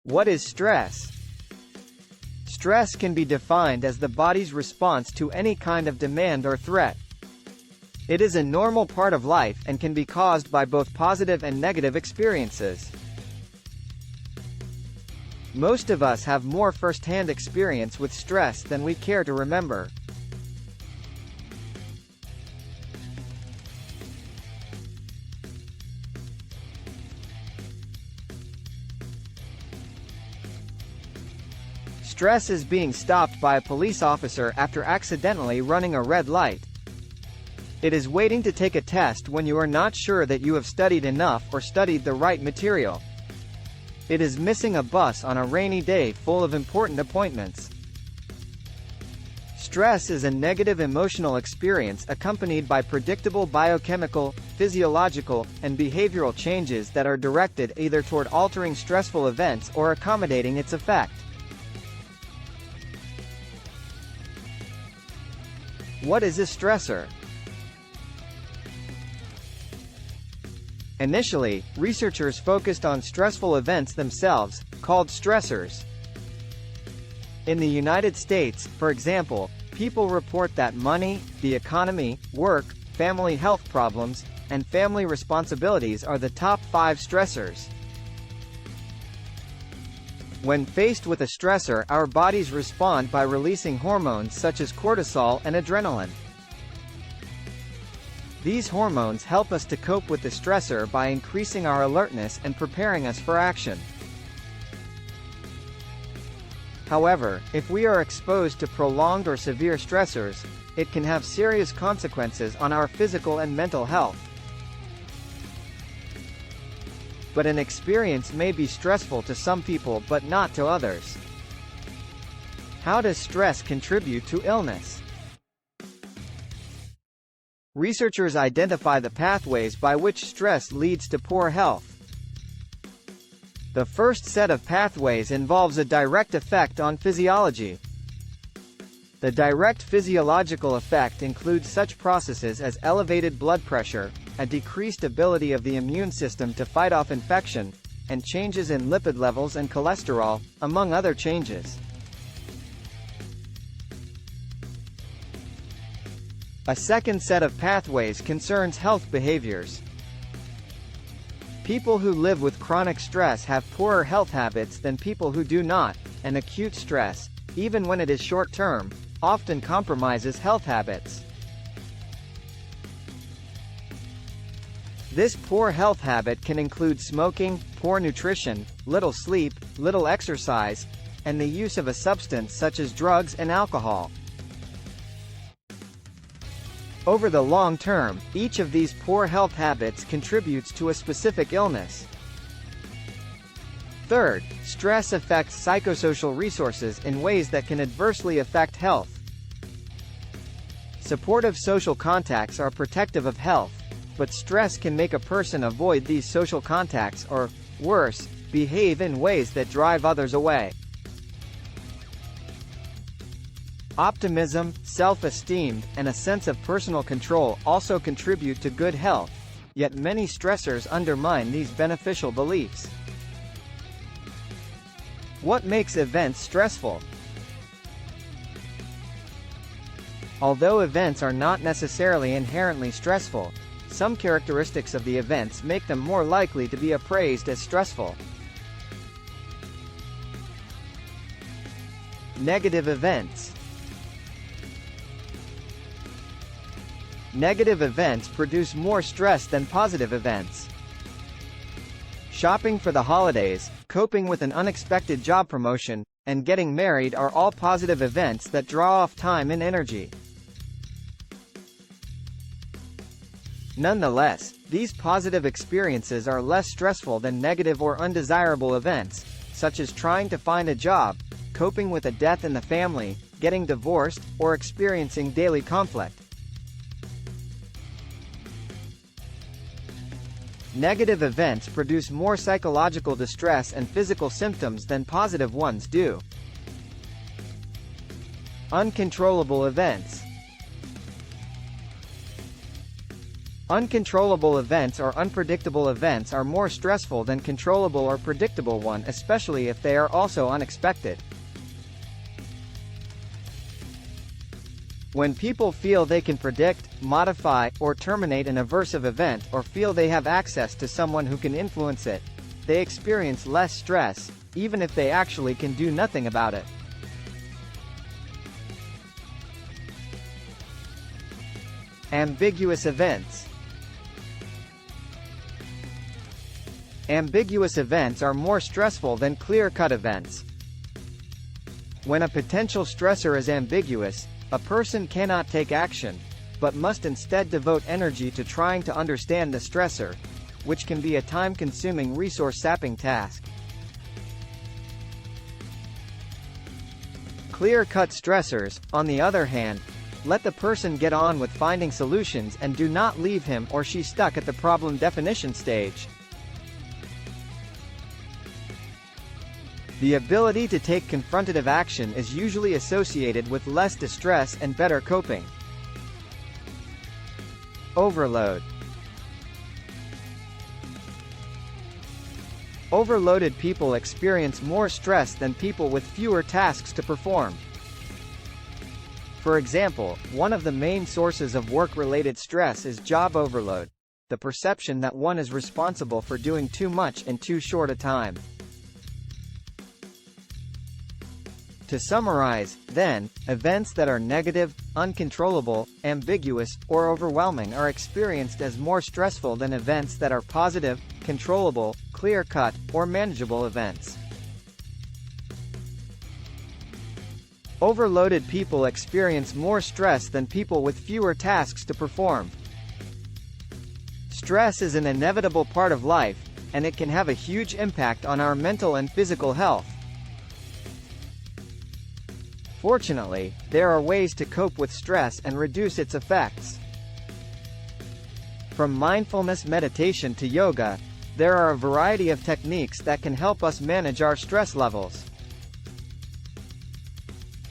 What is stress? Stress can be defined as the body's response to any kind of demand or threat. It is a normal part of life and can be caused by both positive and negative experiences. Most of us have more first-hand experience with stress than we care to remember. Stress is being stopped by a police officer after accidentally running a red light. It is waiting to take a test when you are not sure that you have studied enough or studied the right material. It is missing a bus on a rainy day full of important appointments. Stress is a negative emotional experience accompanied by predictable biochemical, physiological, and behavioral changes that are directed either toward altering stressful events or accommodating its effect. What is a stressor? Initially, researchers focused on stressful events themselves, called stressors. In the United States, for example, people report that money, the economy, work, family health problems, and family responsibilities are the top 5 stressors. When faced with a stressor, our bodies respond by releasing hormones such as cortisol and adrenaline. These hormones help us to cope with the stressor by increasing our alertness and preparing us for action. However, if we are exposed to prolonged or severe stressors, it can have serious consequences on our physical and mental health. But an experience may be stressful to some people but not to others. How does stress contribute to illness? Researchers identify the pathways by which stress leads to poor health. The first set of pathways involves a direct effect on physiology. The direct physiological effect includes such processes as elevated blood pressure, a decreased ability of the immune system to fight off infection, and changes in lipid levels and cholesterol, among other changes. A second set of pathways concerns health behaviors. People who live with chronic stress have poorer health habits than people who do not, and acute stress, even when it is short-term, often compromises health habits. This poor health habit can include smoking, poor nutrition, little sleep, little exercise, and the use of a substance such as drugs and alcohol. Over the long term, each of these poor health habits contributes to a specific illness. Third, stress affects psychosocial resources in ways that can adversely affect health. Supportive social contacts are protective of health, but stress can make a person avoid these social contacts or, worse, behave in ways that drive others away. Optimism, self-esteem, and a sense of personal control also contribute to good health, yet many stressors undermine these beneficial beliefs. What makes events stressful? Although events are not necessarily inherently stressful, some characteristics of the events make them more likely to be appraised as stressful. Negative events. Negative events produce more stress than positive events. Shopping for the holidays, coping with an unexpected job promotion, and getting married are all positive events that draw off time and energy. Nonetheless, these positive experiences are less stressful than negative or undesirable events, such as trying to find a job, coping with a death in the family, getting divorced, or experiencing daily conflict. Negative events produce more psychological distress and physical symptoms than positive ones do. Uncontrollable events. Uncontrollable events or unpredictable events are more stressful than controllable or predictable ones, especially if they are also unexpected. When people feel they can predict, modify, or terminate an aversive event, or feel they have access to someone who can influence it, they experience less stress, even if they actually can do nothing about it. Ambiguous events. Ambiguous events are more stressful than clear-cut events. When a potential stressor is ambiguous, a person cannot take action, but must instead devote energy to trying to understand the stressor, which can be a time-consuming, resource-sapping task. Clear-cut stressors, on the other hand, let the person get on with finding solutions and do not leave him or she stuck at the problem definition stage. The ability to take confrontative action is usually associated with less distress and better coping. Overload. Overloaded people experience more stress than people with fewer tasks to perform. For example, one of the main sources of work-related stress is job overload, the perception that one is responsible for doing too much in too short a time. To summarize, then, events that are negative, uncontrollable, ambiguous, or overwhelming are experienced as more stressful than events that are positive, controllable, clear-cut, or manageable events. Overloaded people experience more stress than people with fewer tasks to perform. Stress is an inevitable part of life, and it can have a huge impact on our mental and physical health. Fortunately, there are ways to cope with stress and reduce its effects. From mindfulness meditation to yoga, there are a variety of techniques that can help us manage our stress levels.